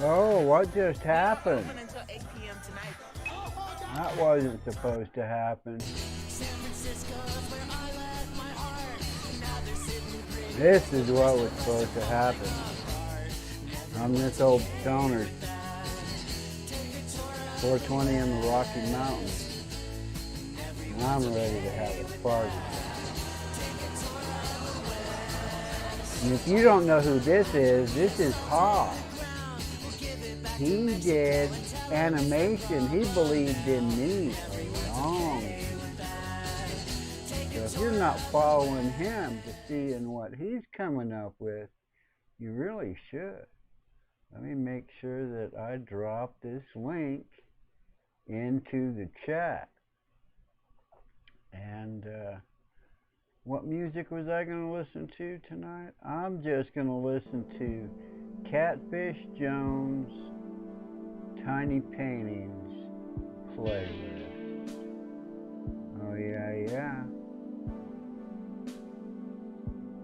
Oh, what just happened? That wasn't supposed to happen. This is what was supposed to happen. I'm this old stoner, 420 in the Rocky Mountains, and I'm ready to have a party. And if you don't know who this is Paul. He did animation. He believed in me a long time. So if you're not following him to seeing what he's coming up with, you really should. Let me make sure that I drop this link into the chat. And what music was I going to listen to tonight? I'm just going to listen to Catfish Jones' Tiny Paintings playlist. Oh, yeah.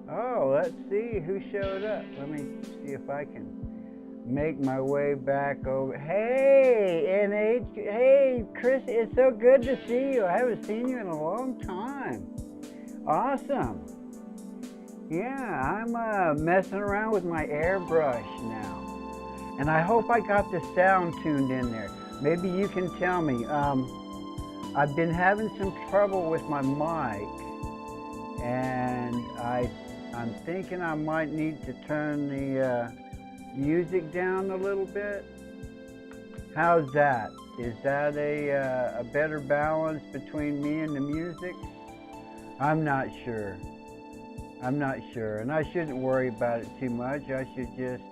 Oh, let's see who showed up. Let me see if I can make my way back over. Hey, NH. Hey, Chris, it's so good to see you. I haven't seen you in a long time. Awesome. Yeah, I'm messing around with my airbrush now. And I hope I got the sound tuned in there. Maybe you can tell me. I've been having some trouble with my mic, and I'm thinking I might need to turn the music down a little bit. How's that? Is that a better balance between me and the music? I'm not sure. And I shouldn't worry about it too much. I should just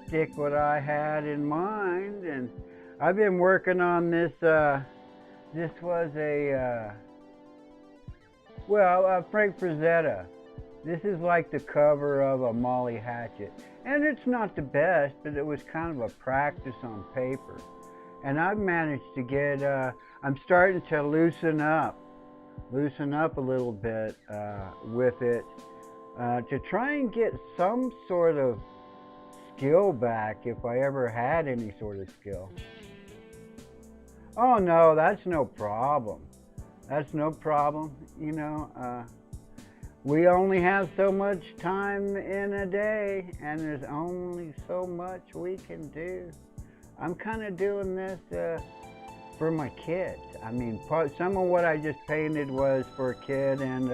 stick what I had in mind. And I've been working on this. This was Frank Frazetta. This is like the cover of a Molly Hatchet. And it's not the best, but it was kind of a practice on paper. And I've managed to get, I'm starting to loosen up a little bit with it to try and get some sort of skill back if I ever had any sort of skill. Oh no, that's no problem. That's no problem. You know, we only have so much time in a day, and there's only so much we can do. I'm kind of doing this for my kids. I mean, some of what I just painted was for a kid, and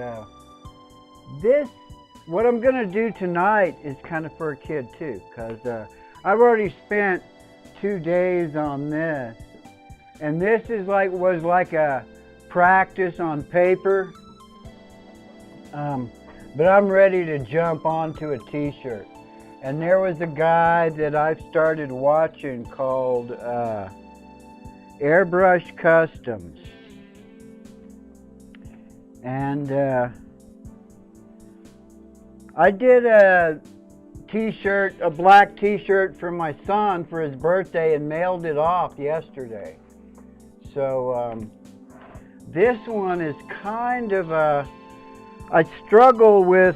what I'm gonna do tonight is kind of for a kid too, because I've already spent 2 days on this, and this was like a practice on paper. But I'm ready to jump onto a t-shirt. And there was a guy that I've started watching called Airbrush Customs. And I did a t-shirt, a black t-shirt for my son for his birthday and mailed it off yesterday. So this one is kind of I struggle with,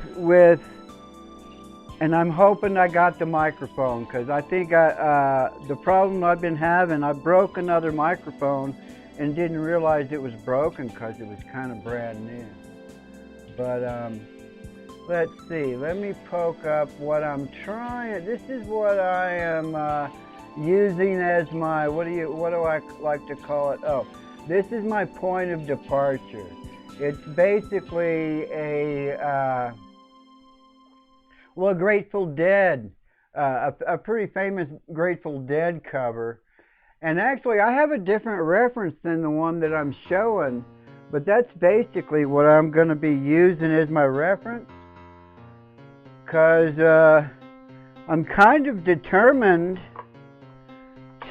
and I'm hoping I got the microphone, because I think the problem I've been having, I broke another microphone and didn't realize it was broken because it was kind of brand new. But let's see, let me poke up what I'm trying. This is what I am using as my, what do I like to call it? Oh, this is my point of departure. It's basically a Grateful Dead, a pretty famous Grateful Dead cover. And actually, I have a different reference than the one that I'm showing, but that's basically what I'm going to be using as my reference, because I'm kind of determined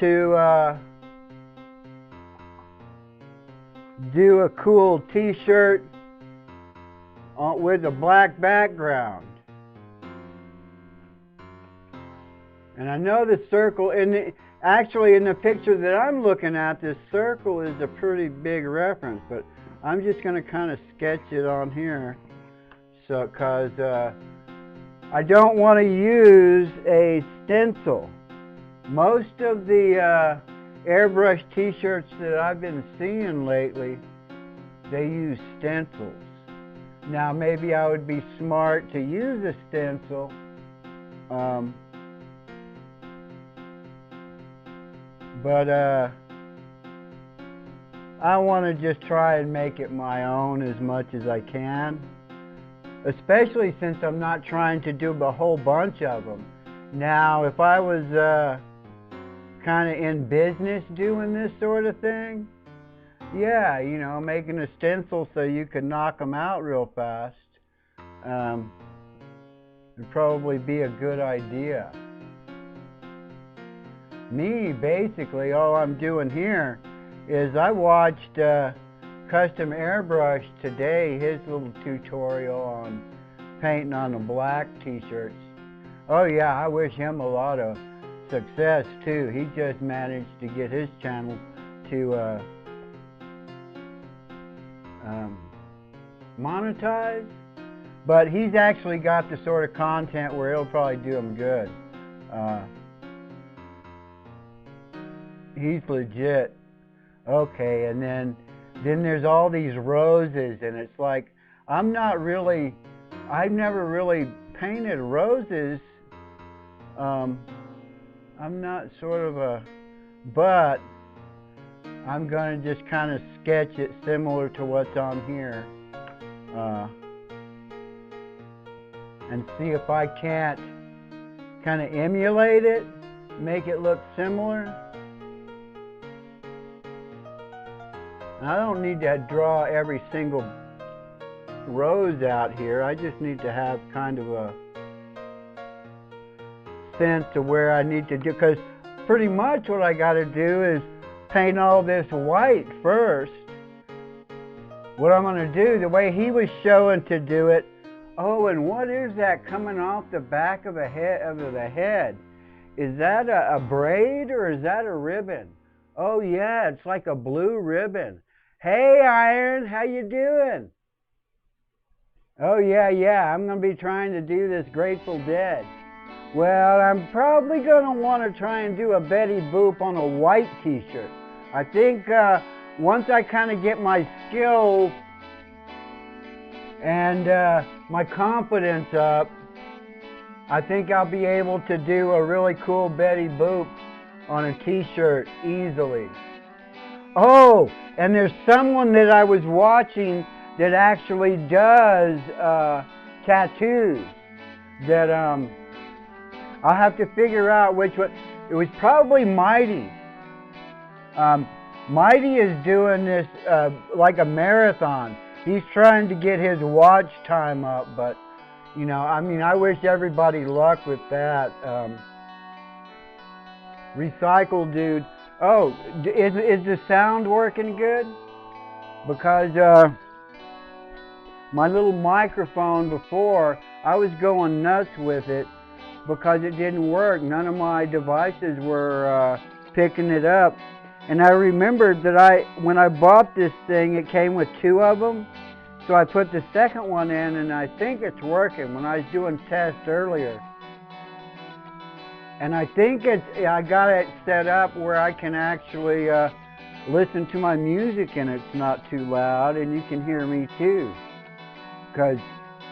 to do a cool t-shirt with a black background. And I know the circle, actually in the picture that I'm looking at, this circle is a pretty big reference, but I'm just going to kind of sketch it on here, so because I don't want to use a stencil. Most of the airbrush t-shirts that I've been seeing lately, they use stencils. Now maybe I would be smart to use a stencil, but I want to just try and make it my own as much as I can, especially since I'm not trying to do a whole bunch of them. Now if I was kind of in business doing this sort of thing, yeah, you know, making a stencil so you could knock them out real fast would probably be a good idea. Me, basically, all I'm doing here is I watched Custom Airbrush today, his little tutorial on painting on the black t-shirts. Oh yeah, I wish him a lot of success too. He just managed to get his channel to monetize, but he's actually got the sort of content where it'll probably do him good. He's legit. Okay, and then there's all these roses, and it's like, I've never really painted roses. I'm not sort of a, but I'm going to just kind of sketch it similar to what's on here and see if I can't kind of emulate it, make it look similar. And I don't need to draw every single rose out here. I just need to have kind of a sense of where I need to do, because pretty much what I got to do is paint all this white first. What I'm going to do, the way he was showing to do it, oh, and what is that coming off the back of the head? Is that a braid or is that a ribbon? Oh yeah, it's like a blue ribbon. Hey Iron, how you doing? Oh yeah, I'm going to be trying to do this Grateful Dead. Well, I'm probably going to want to try and do a Betty Boop on a white t-shirt. I think once I kind of get my skills and my confidence up, I think I'll be able to do a really cool Betty Boop on a t-shirt easily. Oh, and there's someone that I was watching that actually does tattoos that I'll have to figure out which one. It was probably Mighty. Mighty is doing this like a marathon. He's trying to get his watch time up, but you know, I mean, I wish everybody luck with that. Recycle Dude. Oh, is the sound working good? Because my little microphone before, I was going nuts with it because it didn't work. None of my devices were picking it up. And I remembered that when I bought this thing, it came with 2 of them. So I put the second one in, and I think it's working when I was doing tests earlier. And I think I got it set up where I can actually listen to my music and it's not too loud, and you can hear me too. Because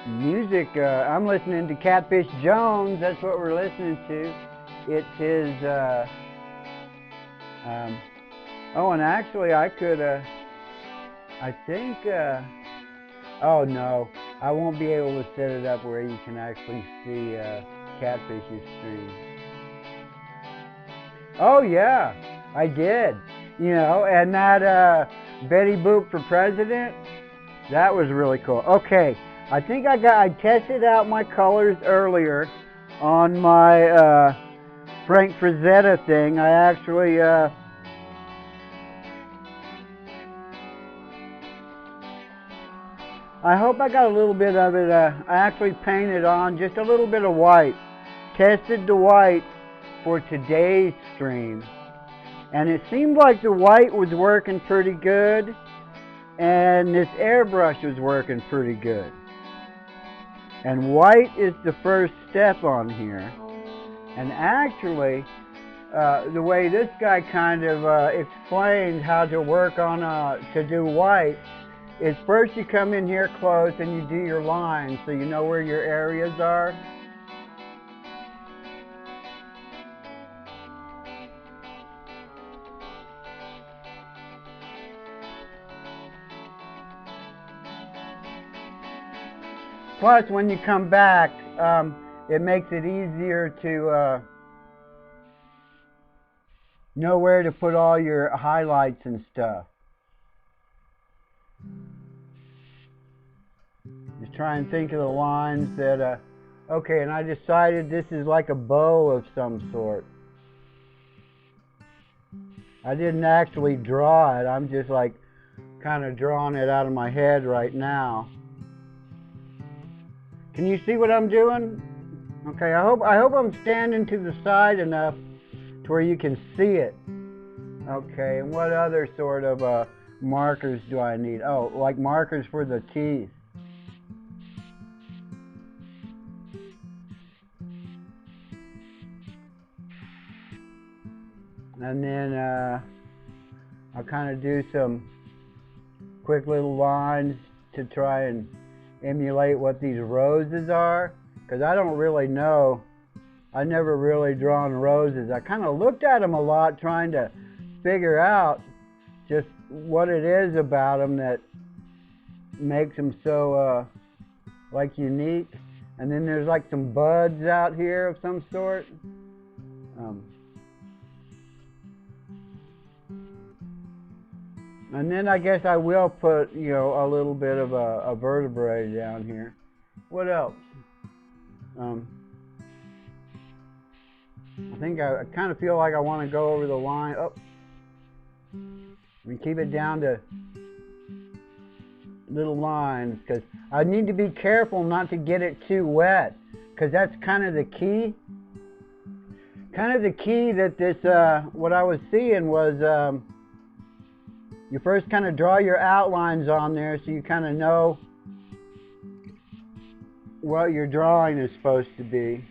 music, I'm listening to Catfish Jones, that's what we're listening to. It's his, oh, and actually I could, I think, oh no, I won't be able to set it up where you can actually see Catfish's stream. Oh yeah, I did. You know, and that Betty Boop for President, that was really cool. Okay, I think I tested out my colors earlier on my Frank Frazetta thing. I actually I hope I got a little bit of it. I actually painted on just a little bit of white. Tested the white for today's stream. And it seemed like the white was working pretty good. And this airbrush was working pretty good. And white is the first step on here. And actually, the way this guy kind of explained how to work on to do white is first you come in here close and you do your lines so you know where your areas are. Plus, when you come back, it makes it easier to know where to put all your highlights and stuff. Just try and think of the lines that, okay, and I decided this is like a bow of some sort. I didn't actually draw it, I'm just like kind of drawing it out of my head right now. Can you see what I'm doing? Okay, I hope I'm standing to the side enough to where you can see it. Okay, and what other sort of markers do I need? Oh, like markers for the teeth. And then I'll kind of do some quick little lines to try and emulate what these roses are, because I don't really know. I never really drawn roses. I kind of looked at them a lot trying to figure out just what it is about them that makes them so like unique. And then there's like some buds out here of some sort. And then I guess I will put, you know, a little bit of a vertebrae down here. What else? I think I kind of feel like I want to go over the line. Oh, we keep it down to little lines because I need to be careful not to get it too wet, because that's kind of the key. Kind of the key that this, what I was seeing was, you first kind of draw your outlines on there so you kind of know what your drawing is supposed to be.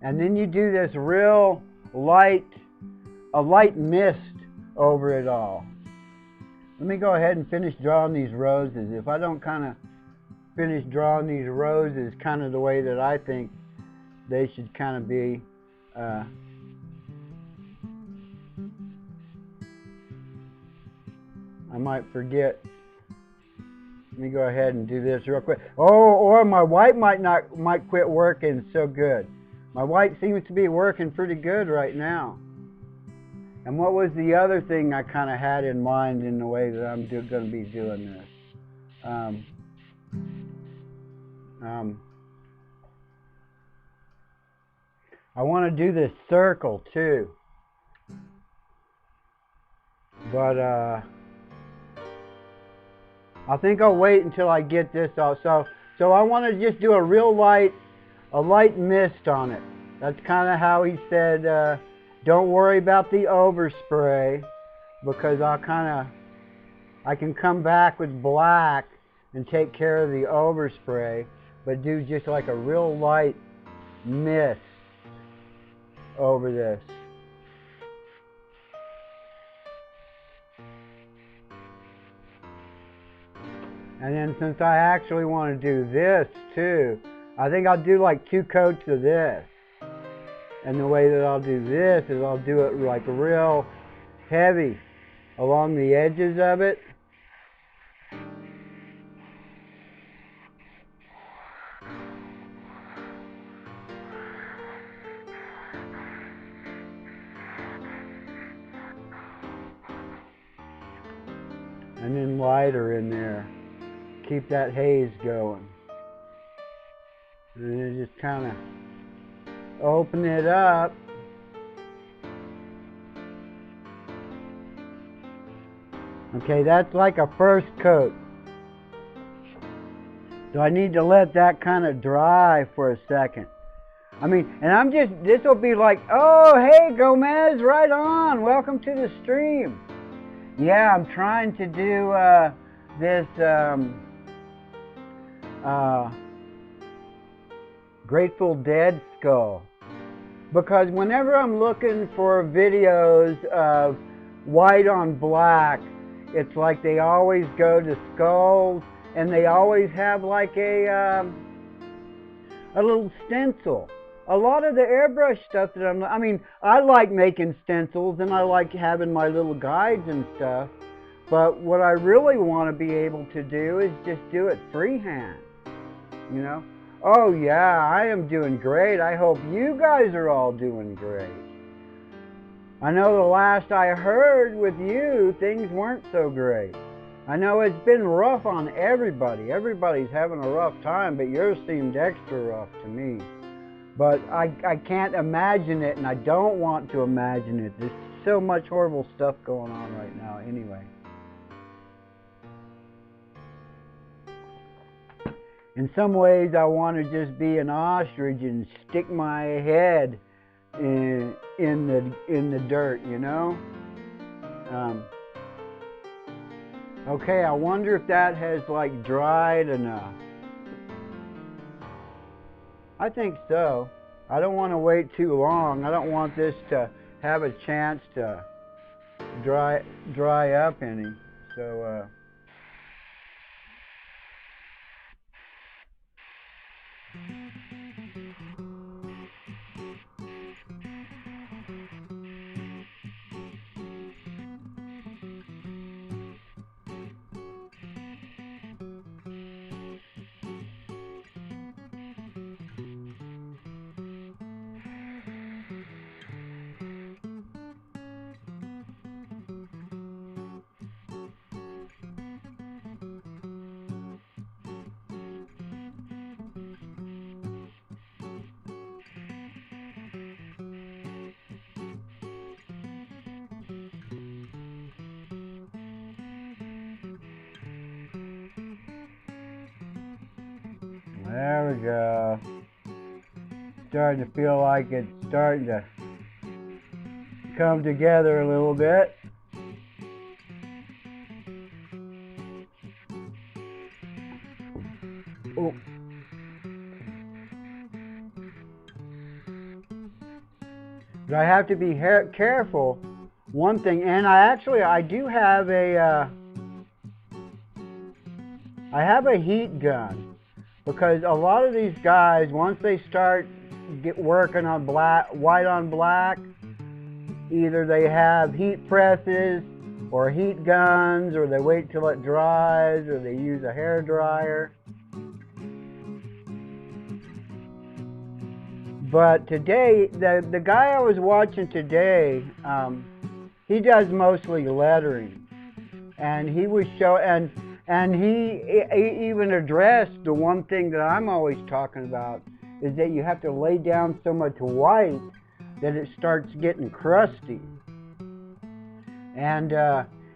And then you do this real light, a light mist over it all. Let me go ahead and finish drawing these roses. If I don't kind of finish drawing these roses kind of the way that I think they should kind of be, I might forget. Let me go ahead and do this real quick. Oh, or my white might quit working so good. My white seems to be working pretty good right now. And what was the other thing I kind of had in mind in the way that I'm going to be doing this? I want to do this circle too. But I think I'll wait until I get this off. So I want to just do a real light mist on it. That's kind of how he said, don't worry about the overspray, because I can come back with black and take care of the overspray, but do just like a real light mist over this. And then since I actually want to do this too, I think I'll do like 2 coats of this. And the way that I'll do this is I'll do it like real heavy along the edges of it. And then lighter in there. Keep that haze going. And then just kind of open it up. Okay, that's like a first coat. So I need to let that kind of dry for a second. I mean, and this will be like, oh, hey, Gomez, right on. Welcome to the stream. Yeah, I'm trying to do this Grateful Dead skull. because whenever I'm looking for videos of white on black, it's like they always go to skulls, and they always have like a little stencil. A lot of the airbrush stuff that I mean, I like making stencils and I like having my little guides and stuff, but what I really want to be able to do is just do it freehand, you know? Oh yeah, I am doing great. I hope you guys are all doing great. I know the last I heard with you, things weren't so great. I know it's been rough on everybody. Everybody's having a rough time, but yours seemed extra rough to me. But I can't imagine it, and I don't want to imagine it. There's so much horrible stuff going on right now anyway. In some ways, I want to just be an ostrich and stick my head in the dirt, you know? Okay, I wonder if that has like dried enough. I think so. I don't want to wait too long. I don't want this to have a chance to dry up any. So there we go. Starting to feel like it's starting to come together a little bit. Oh. But I have to be careful. One thing, and I do have a I have a heat gun, because a lot of these guys, once they start working on white on black, either they have heat presses or heat guns, or they wait till it dries, or they use a hair dryer. But today, the guy I was watching today, he does mostly lettering, and he was and he even addressed the one thing that I'm always talking about, is that you have to lay down so much white that it starts getting crusty. And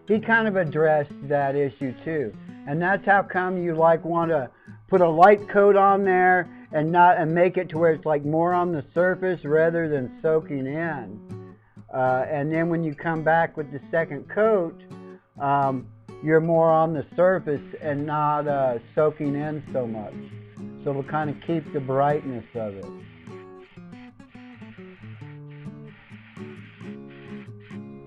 he kind of addressed that issue too. And that's how come you want to put a light coat on there and make it to where it's like more on the surface rather than soaking in. And then when you come back with the second coat, you're more on the surface and not soaking in so much. So it'll kind of keep the brightness of it.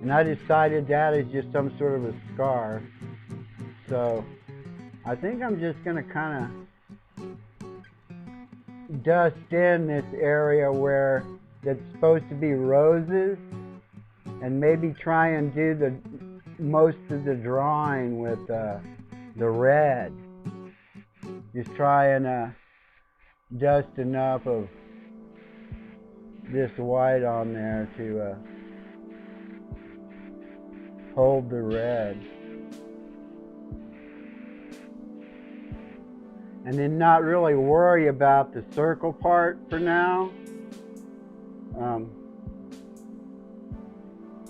And I decided that is just some sort of a scar. So I think I'm just going to kind of dust in this area where that's supposed to be roses, and maybe try and do the most of the drawing with the red. Just try and dust enough of this white on there to hold the red. And then not really worry about the circle part for now.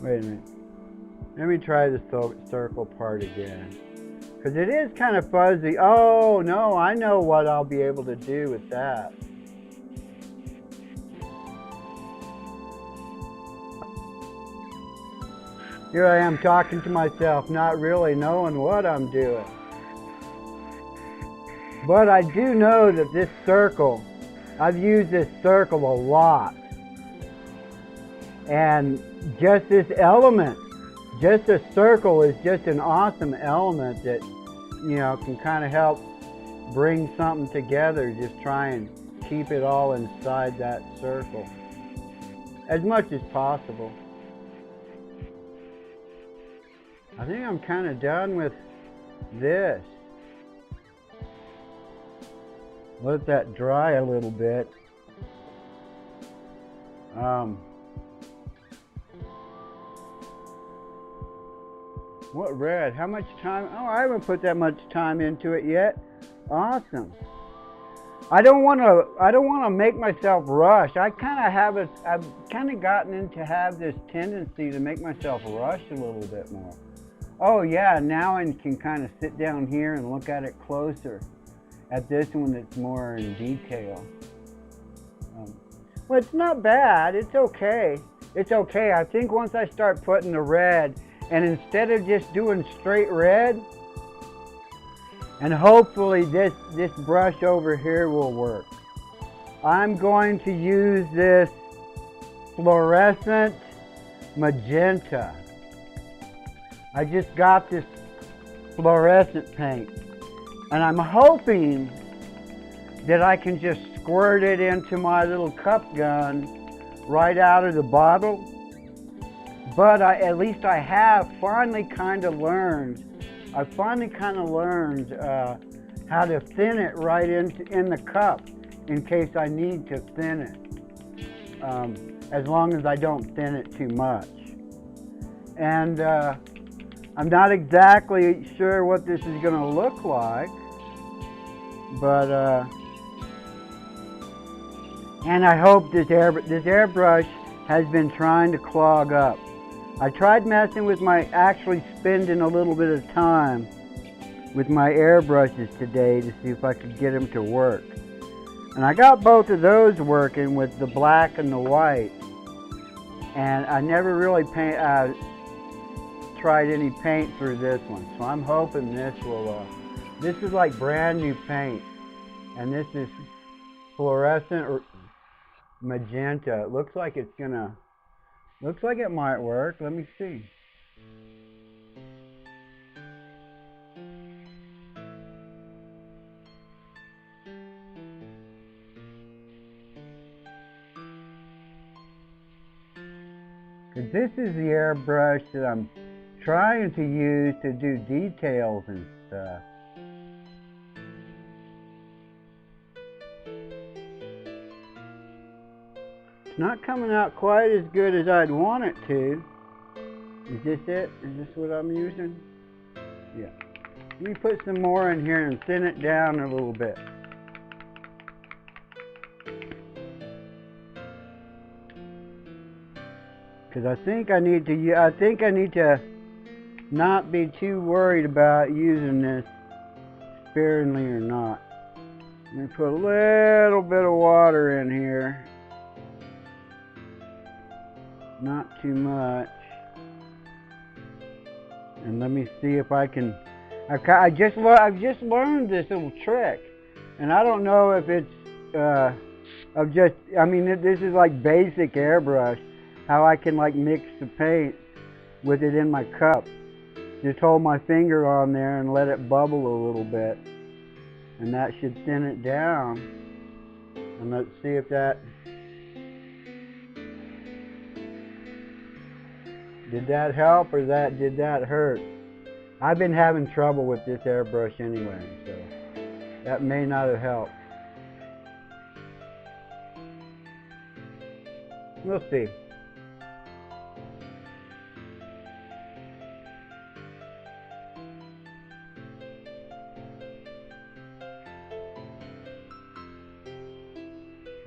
Wait a minute. Let me try the circle part again, because it is kind of fuzzy. Oh no, I know what I'll be able to do with that. Here I am talking to myself, not really knowing what I'm doing. But I do know that this circle, I've used this circle a lot. And just this element, just a circle is just an awesome element that, you know, can kind of help bring something together. Just try and keep it all inside that circle as much as possible. I think I'm kind of done with this. Let that dry a little bit. What red? How much time? Oh, I haven't put that much time into it yet. Awesome. I don't want to make myself rush. I've kind of gotten into have this tendency to make myself rush a little bit more. Oh yeah, now I can kind of sit down here and look at it closer. At this one, it's more in detail. Well, it's not bad. It's okay. It's okay. I think once I start putting the red, and instead of just doing straight red, and hopefully this brush over here will work. I'm going to use this fluorescent magenta. I just got this fluorescent paint, and I'm hoping that I can just squirt it into my little cup gun right out of the bottle. But at least I have finally kind of learned how to thin it right in the cup in case I need to thin it, as long as I don't thin it too much. And I'm not exactly sure what this is going to look like, but and I hope this airbrush has been trying to clog up. I tried messing with actually spending a little bit of time with my airbrushes today to see if I could get them to work. And I got both of those working with the black and the white. And I never really tried any paint through this one. So I'm hoping this will, this is like brand new paint. And this is fluorescent or magenta. It looks like it's gonna, looks like it might work. Let me see. Because this is the airbrush that I'm trying to use to do details and stuff. It's not coming out quite as good as I'd want it to. Is this it? Is this what I'm using? Yeah. Let me put some more in here and thin it down a little bit. Because I think I need to not be too worried about using this sparingly or not. Let me put a little bit of water in here. Not too much. And let me see if I can. I've just learned this little trick, and I don't know if it's this is like basic airbrush. How I can like mix the paint with it in my cup. Just hold my finger on there and let it bubble a little bit, and that should thin it down. And let's see if that did that help or did that hurt. I've been having trouble with this airbrush anyway, so that may not have helped. We'll see.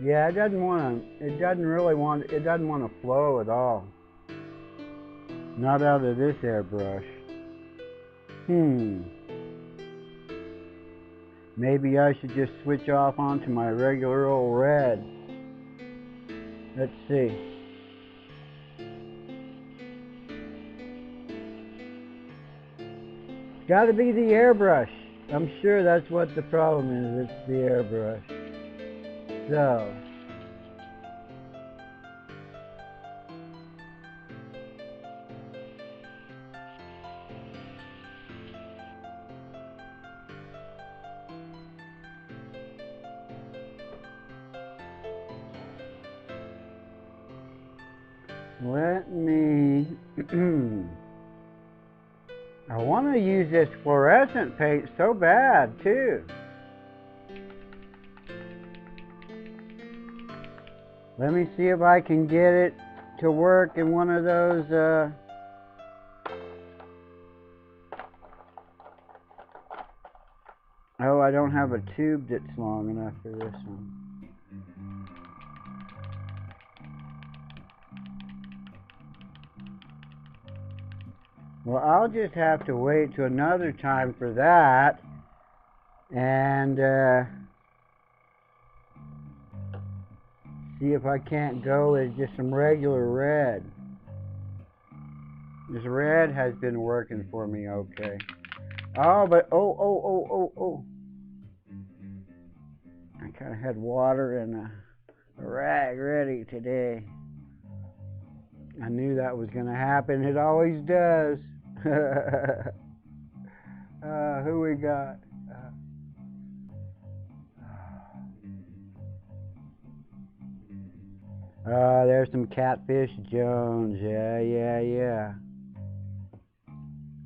Yeah, it doesn't want to flow at all. Not out of this airbrush. Maybe I should just switch off onto my regular old red. Let's see. It's got to be the airbrush. I'm sure that's what the problem is. It's the airbrush. So, Let me... I want to use this fluorescent paint so bad, too. Let me see if I can get it to work in one of those, Oh, I don't have a tube that's long enough for this one. Well, I'll just have to wait till another time for that, and see if I can't go with just some regular red. This red has been working for me okay. Oh, but oh. I kind of had water and a rag ready today. I knew that was going to happen. It always does. Who we got? There's some Catfish Jones. Yeah.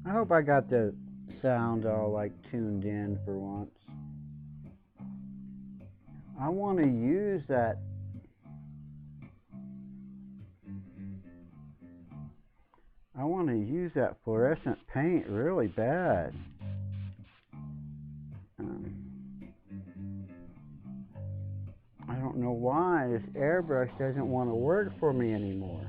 I hope I got the sound all like tuned in for once. I want to use that. I want to use that fluorescent paint really bad. I don't know why this airbrush doesn't want to work for me anymore.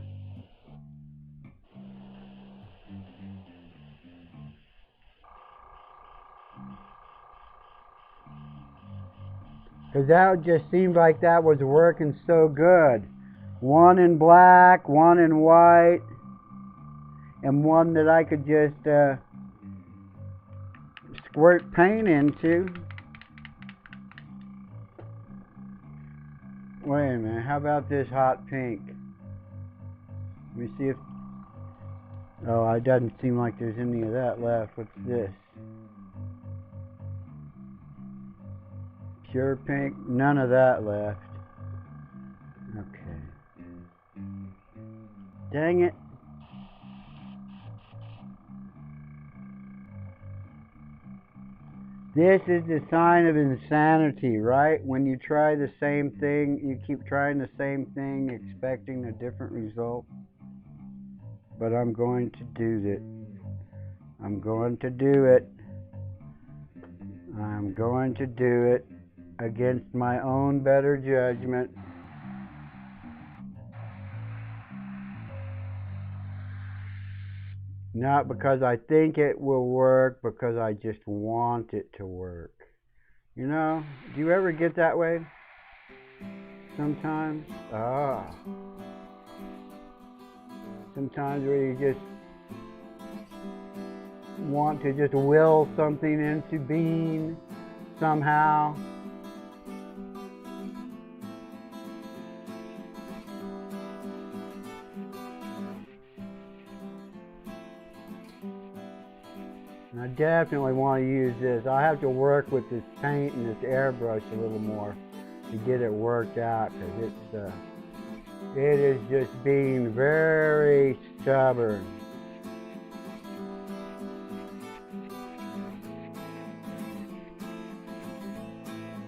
Because that just seemed like that was working so good. One in black, one in white, and one that I could just squirt paint into. Wait a minute, how about this hot pink? Let me see if... Oh, it doesn't seem like there's any of that left. What's this? Pure pink? None of that left. Okay. Dang it. This is the sign of insanity, right? When you try the same thing, you keep trying the same thing, expecting a different result. But I'm going to do it. I'm going to do it. I'm going to do it against my own better judgment. Not because I think it will work, because I just want it to work. You know, do you ever get that way? Sometimes? Sometimes where you just want to just will something into being somehow. And I definitely want to use this. I have to work with this paint and this airbrush a little more to get it worked out, because it is just being very stubborn.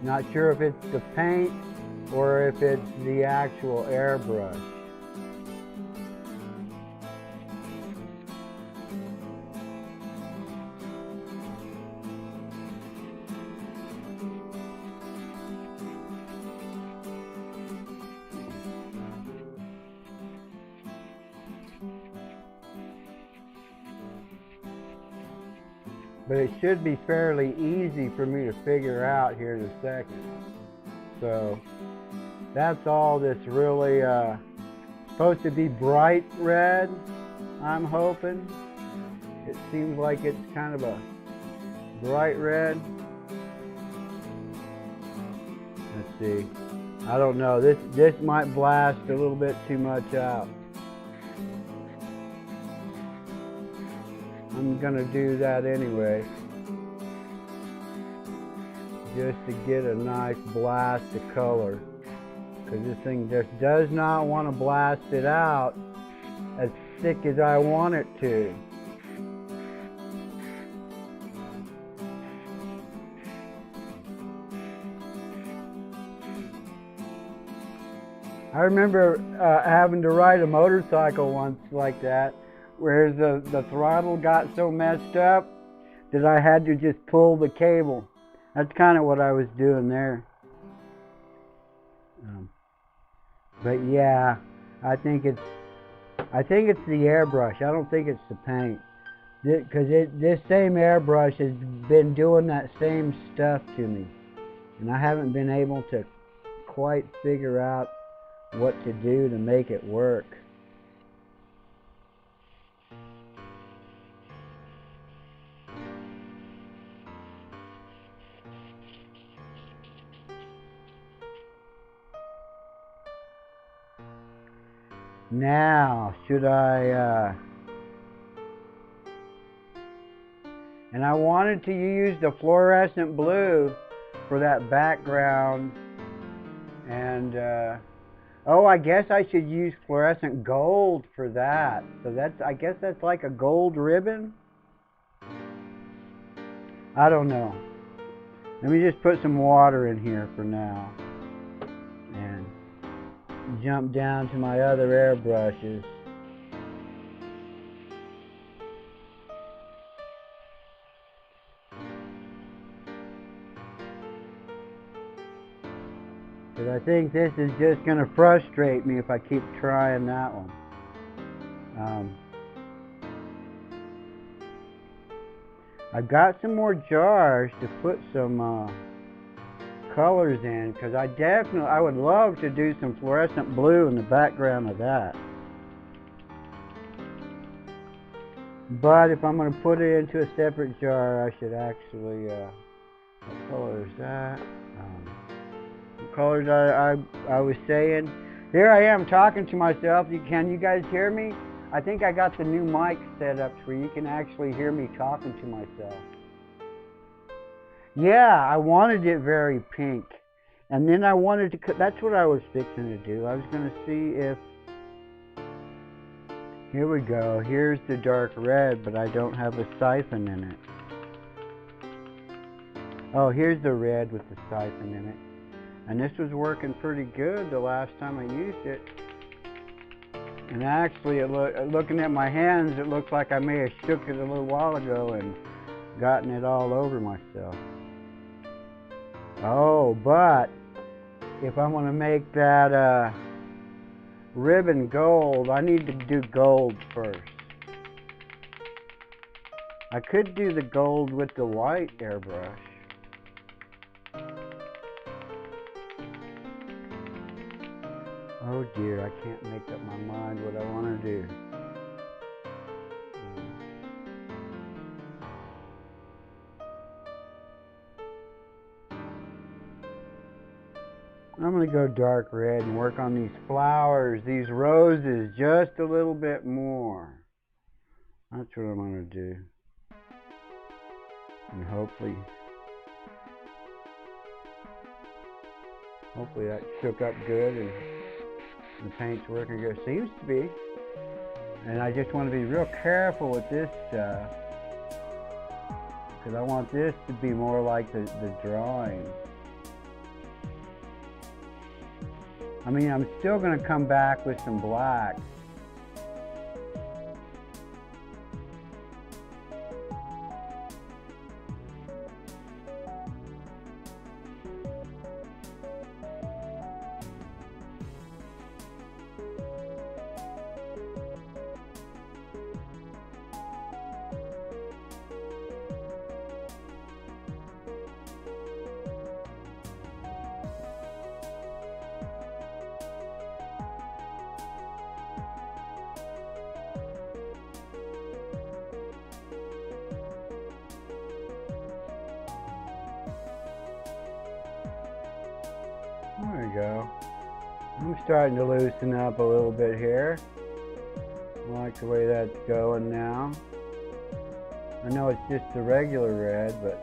Not sure if it's the paint or if it's the actual airbrush. But it should be fairly easy for me to figure out here in a second. So that's all this really supposed to be bright red, I'm hoping. It seems like it's kind of a bright red. Let's see. I don't know. This might blast a little bit too much out. I'm gonna do that anyway, just to get a nice blast of color, because this thing just does not want to blast it out thick as I want it to. I remember having to ride a motorcycle once like that, where the throttle got so messed up that I had to just pull the cable. That's kind of what I was doing there. But yeah, I think it's the airbrush. I don't think it's the paint, because this same airbrush has been doing that same stuff to me, and I haven't been able to quite figure out what to do to make it work. Now, should I, and I wanted to use the fluorescent blue for that background, and, oh, I guess I should use fluorescent gold for that. So I guess that's like a gold ribbon? I don't know. Let me just put some water in here for now. And jump down to my other airbrushes. Because I think this is just going to frustrate me if I keep trying that one. I've got some more jars to put some colors in, because I would love to do some fluorescent blue in the background of that. But if I'm going to put it into a separate jar, I should actually, what color is that? The colors I was saying. Here I am talking to myself. Can you guys hear me? I think I got the new mic set up where you can actually hear me talking to myself. Yeah, I wanted it very pink. And then I wanted to, that's what I was fixing to do. I was going to see if, here we go. Here's the dark red, but I don't have a siphon in it. Oh, here's the red with the siphon in it. And this was working pretty good the last time I used it. And actually, looking at my hands, it looks like I may have shook it a little while ago and gotten it all over myself. Oh, but if I'm going to make that ribbon gold, I need to do gold first. I could do the gold with the white airbrush. Oh dear, I can't make up my mind what I want to do. I'm going to go dark red and work on these flowers, these roses, just a little bit more. That's what I'm going to do. And hopefully that shook up good and the paint's working good. Seems to be. And I just want to be real careful with this stuff, because I want this to be more like the drawing. I mean, I'm still going to come back with some black. There we go. I'm starting to loosen up a little bit here. I like the way that's going now. I know it's just the regular red, but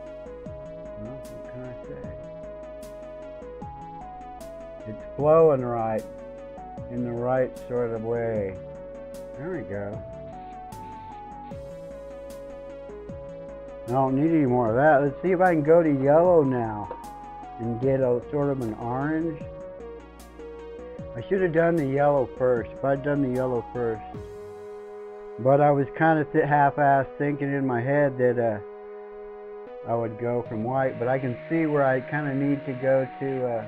well, what can I say? It's flowing right, in the right sort of way. There we go. I don't need any more of that. Let's see if I can go to yellow now and get a sort of an orange. I should have done the yellow first. If I'd done the yellow first. But I was kind of half-assed thinking in my head that I would go from white. But I can see where I kind of need to go to...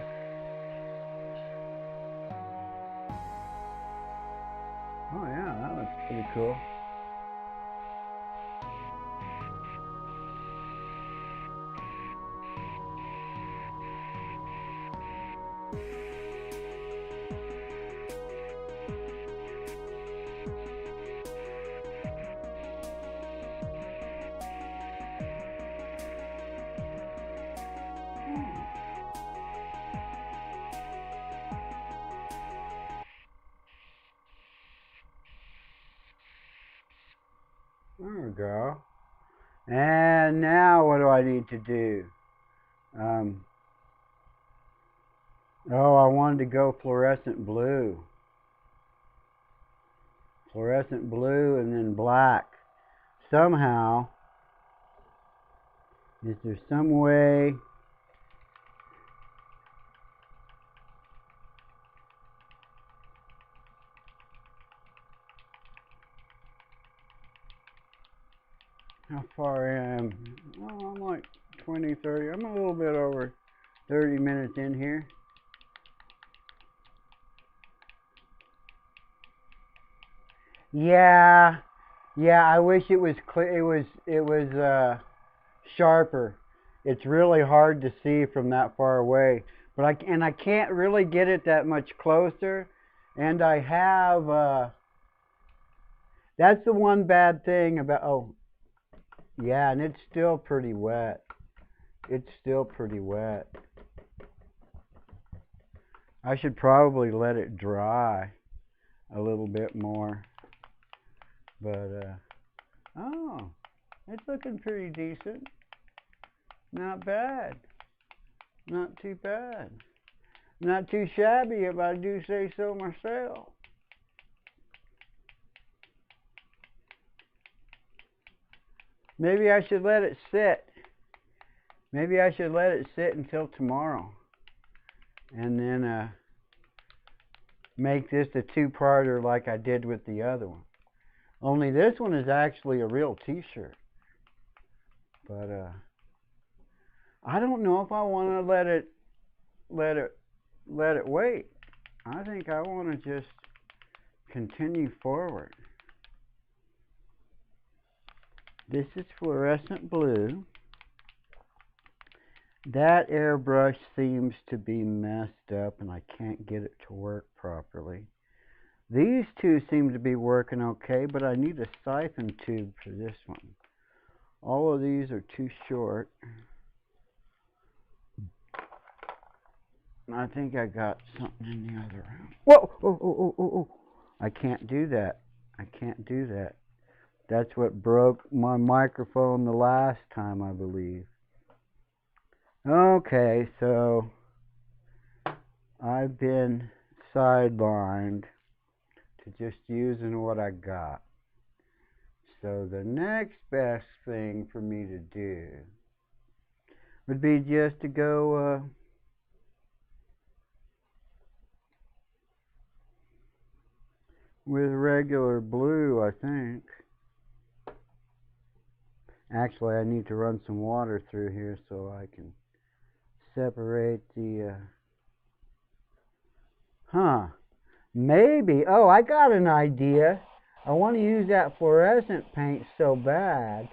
Oh yeah, that looks pretty cool. There we go. And now what do I need to do? Oh, I wanted to go fluorescent blue. Fluorescent blue and then black. Somehow, is there some way... How far am I? Oh, I'm like 20, 30. I'm a little bit over 30 minutes in here. Yeah, I wish it was clear. It was sharper. It's really hard to see from that far away. But I can't really get it that much closer. And I have that's the one bad thing about... Oh, yeah, and it's still pretty wet. It's still pretty wet. I should probably let it dry a little bit more. But, oh, it's looking pretty decent. Not bad. Not too bad. Not too shabby, if I do say so myself. Maybe I should let it sit. Maybe I should let it sit until tomorrow. And then make this a two-parter like I did with the other one. Only this one is actually a real t-shirt. But I don't know if I want to let it wait. I think I want to just continue forward. This is fluorescent blue. That airbrush seems to be messed up and I can't get it to work properly. These two seem to be working okay, but I need a siphon tube for this one. All of these are too short. I think I got something in the other room. Whoa! Oh. I can't do that. I can't do that. That's what broke my microphone the last time, I believe. Okay, so I've been sidelined to just using what I got. So the next best thing for me to do would be just to go with regular blue, I think. Actually, I need to run some water through here so I can separate the... Maybe. Oh, I got an idea. I want to use that fluorescent paint so bad.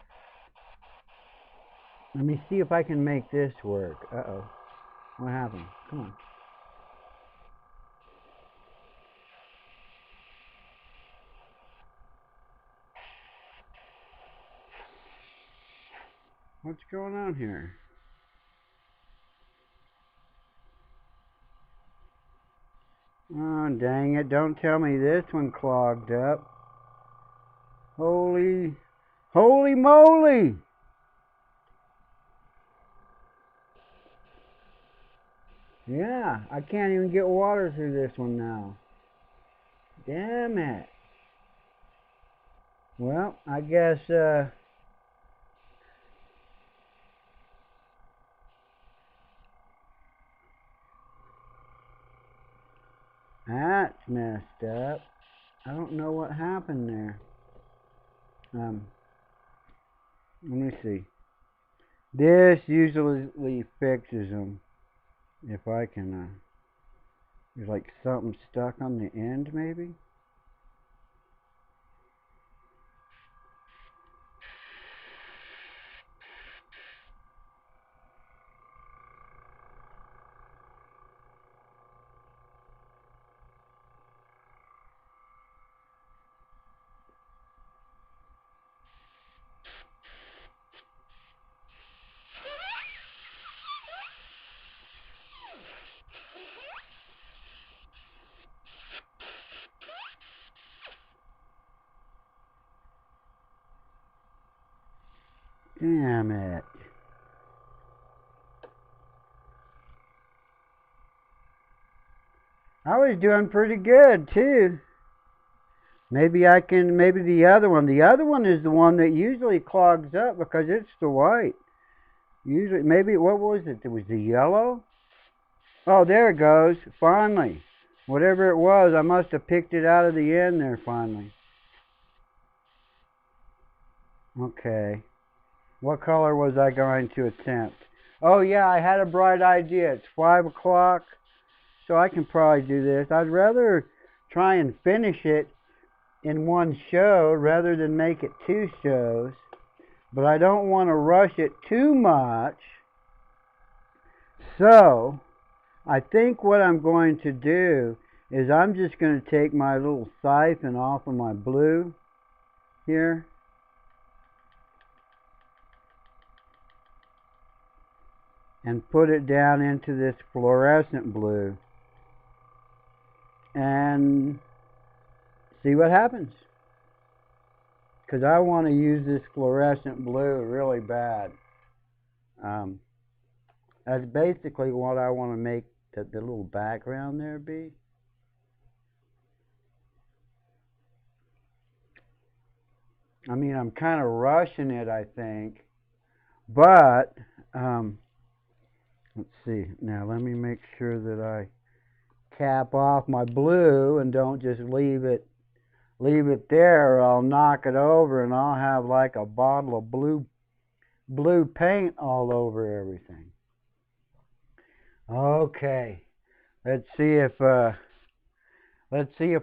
Let me see if I can make this work. Uh-oh. What happened? Come on. What's going on here? Oh, dang it. Don't tell me this one clogged up. Holy moly! Yeah, I can't even get water through this one now. Damn it. Well, I guess, that's messed up. I don't know what happened there. Let me see. This usually fixes them. If I can, there's like something stuck on the end, maybe? Damn it. I was doing pretty good, too. Maybe the other one. The other one is the one that usually clogs up because it's the white. Usually, maybe, what was it? It was the yellow? Oh, there it goes. Finally. Whatever it was, I must have picked it out of the end there finally. Okay. What color was I going to attempt? Oh, yeah, I had a bright idea. It's 5 o'clock, so I can probably do this. I'd rather try and finish it in one show rather than make it 2 shows. But I don't want to rush it too much. So, I think what I'm going to do is I'm just going to take my little siphon off of my blue here. And put it down into this fluorescent blue. And see what happens. Because I want to use this fluorescent blue really bad. That's basically what I want to make the little background there be. I mean, I'm kind of rushing it, I think. But, let's see. Now, let me make sure that I cap off my blue and don't just leave it there, or I'll knock it over and I'll have like a bottle of blue paint all over everything. Okay, let's see if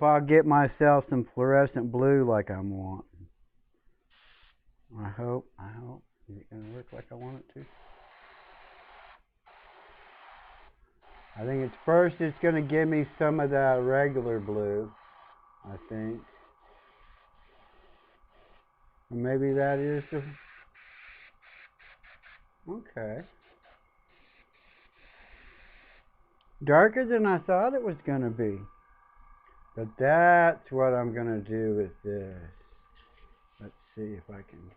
I'll get myself some fluorescent blue like I want. I hope. Is it gonna look like I want it to? I think it's gonna give me some of that regular blue, I think. Or maybe that is the... Okay. Darker than I thought it was gonna be. But that's what I'm gonna do with this. Let's see if I can...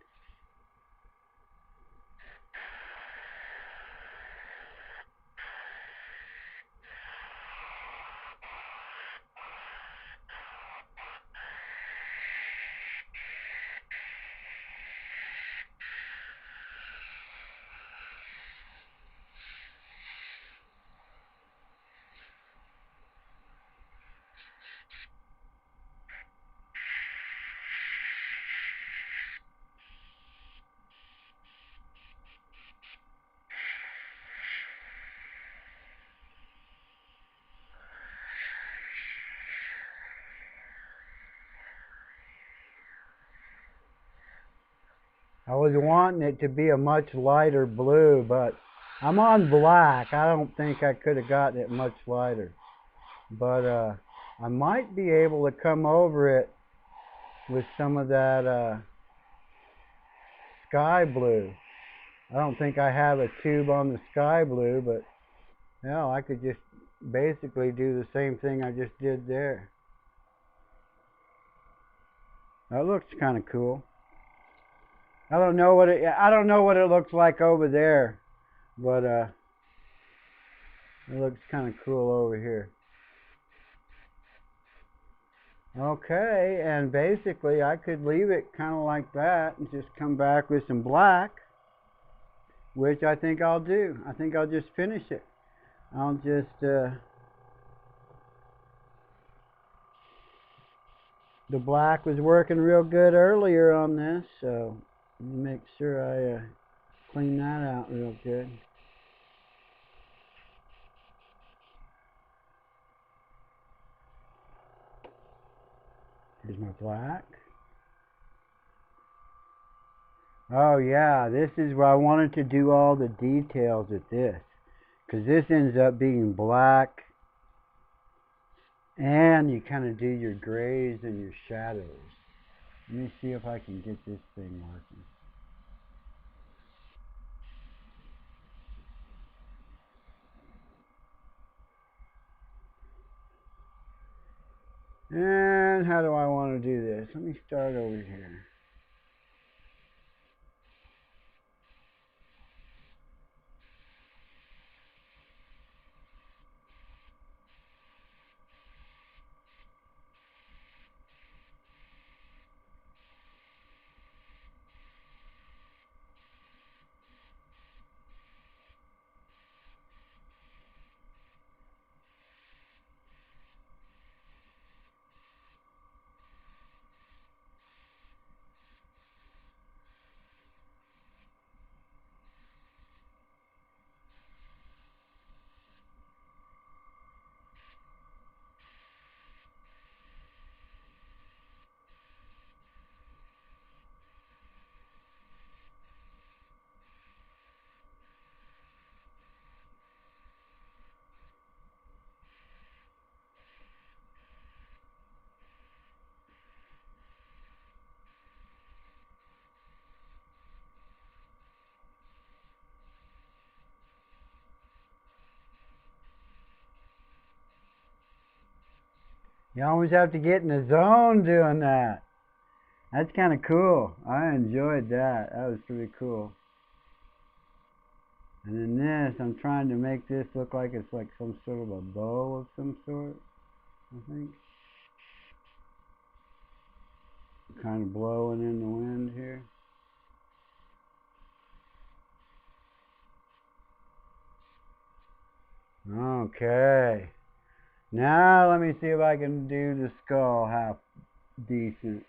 I was wanting it to be a much lighter blue, but I'm on black. I don't think I could have gotten it much lighter. But I might be able to come over it with some of that sky blue. I don't think I have a tube on the sky blue, but no, I could just basically do the same thing I just did there. That looks kind of cool. I don't know what it looks like over there, but it looks kind of cool over here. Okay, and basically I could leave it kind of like that and just come back with some black, which I think I'll do. I think I'll just finish it. I'll just, the black was working real good earlier on this, so make sure I clean that out real good. Here's my black. Oh yeah, this is where I wanted to do all the details with this, because this ends up being black, and you kind of do your grays and your shadows. Let me see if I can get this thing working. And how do I want to do this? Let me start over here. You always have to get in the zone doing that. That's kind of cool. I enjoyed that. That was pretty cool. And in this, I'm trying to make this look like it's like some sort of a bow of some sort, I think. Kind of blowing in the wind here. Okay. Now let me see if I can do the skull half decent.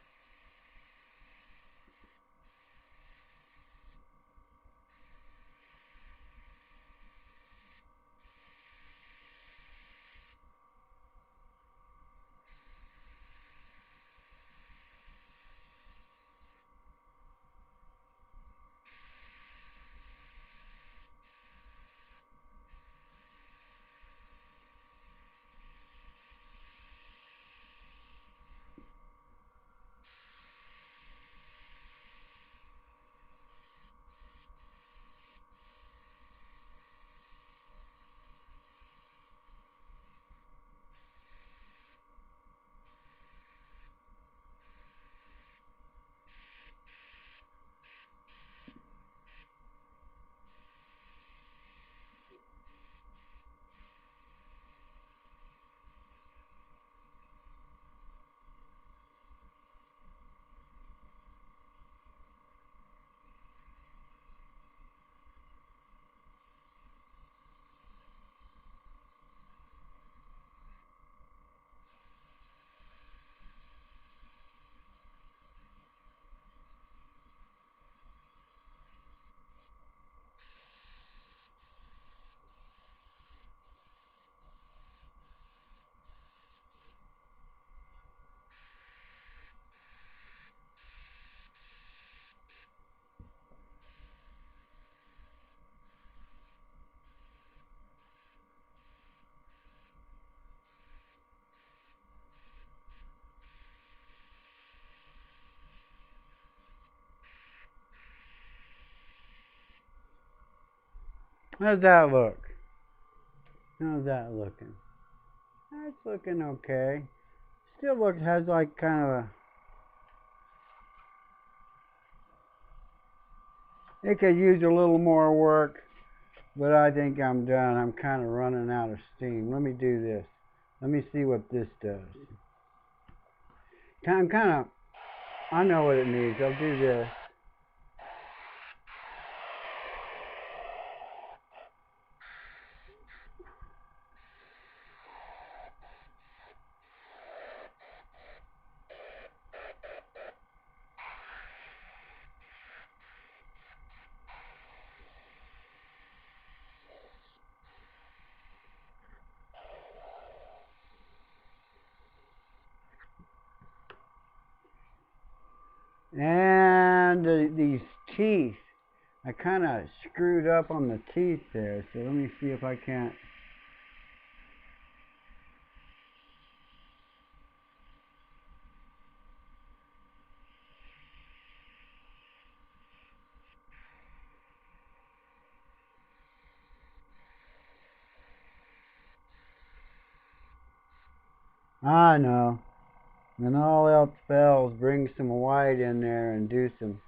How's that look? How's that looking? That's looking okay. Still has like kind of a, it could use a little more work, but I think I'm done. I'm kind of running out of steam. Let me do this. Let me see what this does. I'm kind of, I know what it needs. I'll do this. And these teeth, I kind of screwed up on the teeth there, so let me see if I can't. I know. When all else fails, bring some white in there and do some,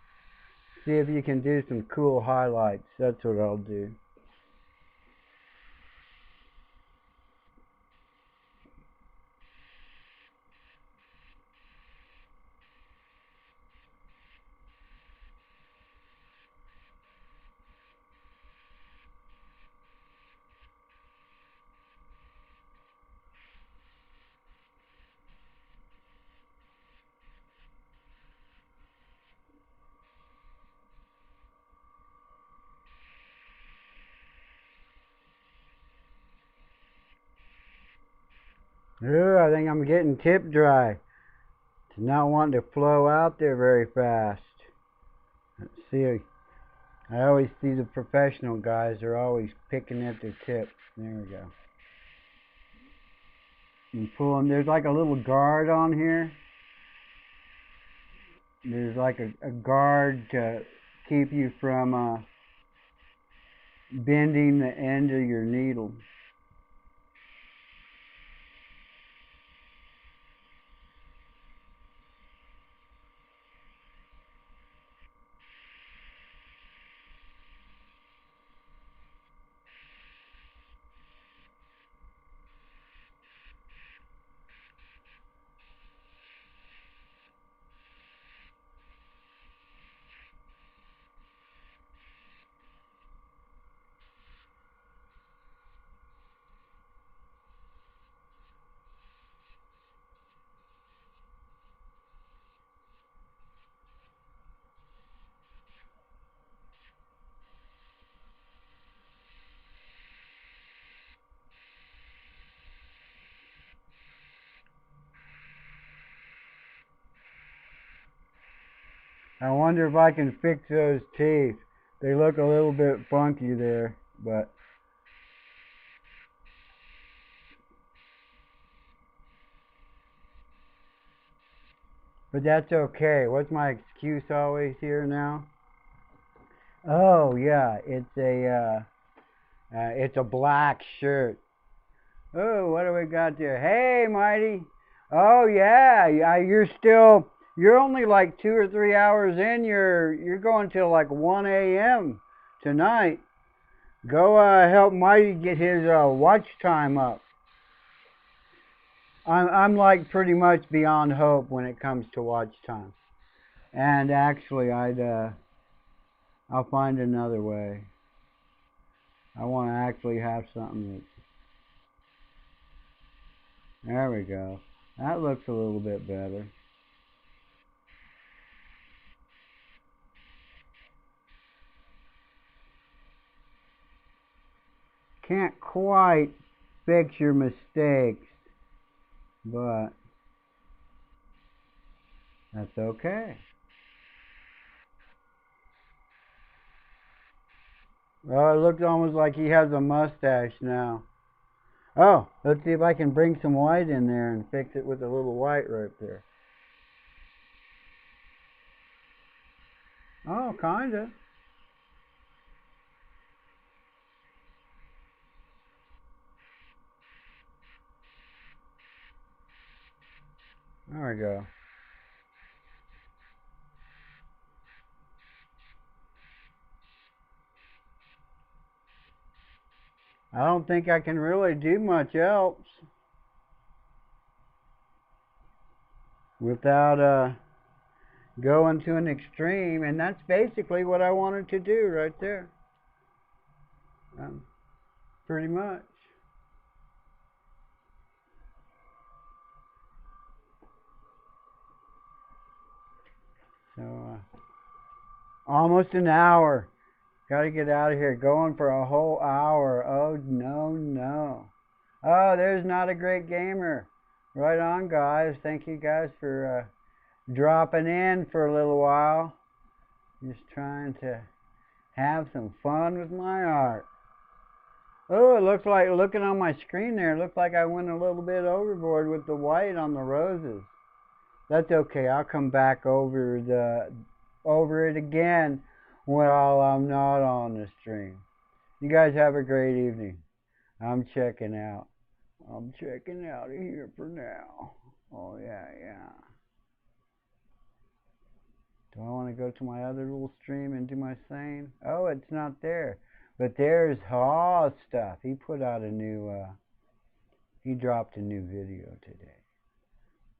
see if you can do some cool highlights. That's what I'll do. Ooh, I think I'm getting tip dry. It's not wanting to flow out there very fast. Let's see. I always see the professional guys, they're always picking at their tip. There we go. You pull them. There's like a little guard on here. There's like a guard to keep you from bending the end of your needle. I wonder if I can fix those teeth. They look a little bit funky there, but that's okay. What's my excuse always here now? Oh yeah, it's a black shirt. Oh, what do we got there? Hey, Mighty. Oh yeah, yeah. You're only like 2 or 3 hours in. You're going till like 1 a.m. tonight. Go help Mighty get his watch time up. I'm like pretty much beyond hope when it comes to watch time. And actually, I'll find another way. I want to actually have something that's, there we go. That looks a little bit better. Can't quite fix your mistakes, but that's okay. Oh, it looks almost like he has a mustache now. Oh, let's see if I can bring some white in there and fix it with a little white right there. Oh, kinda. There we go. I don't think I can really do much else. without going to an extreme, and that's basically what I wanted to do right there. Pretty much. So, almost an hour. Got to get out of here. Going for a whole hour. Oh, no, no. Oh, there's Not a Great Gamer. Right on, guys. Thank you guys for dropping in for a little while. Just trying to have some fun with my art. Oh, it looks like, looking on my screen there, it looks like I went a little bit overboard with the white on the roses. That's okay. I'll come back over it again while I'm not on the stream. You guys have a great evening. I'm checking out. I'm checking out of here for now. Oh, yeah. Do I want to go to my other little stream and do my thing? Oh, it's not there. But there's Hawes stuff. He put out a new, he dropped a new video today.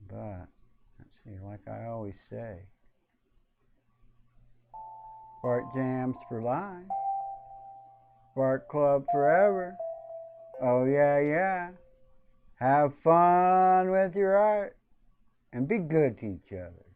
But, let's see, like I always say, Fart Jams for life. Fart Club forever. Oh, yeah. Have fun with your art. And be good to each other.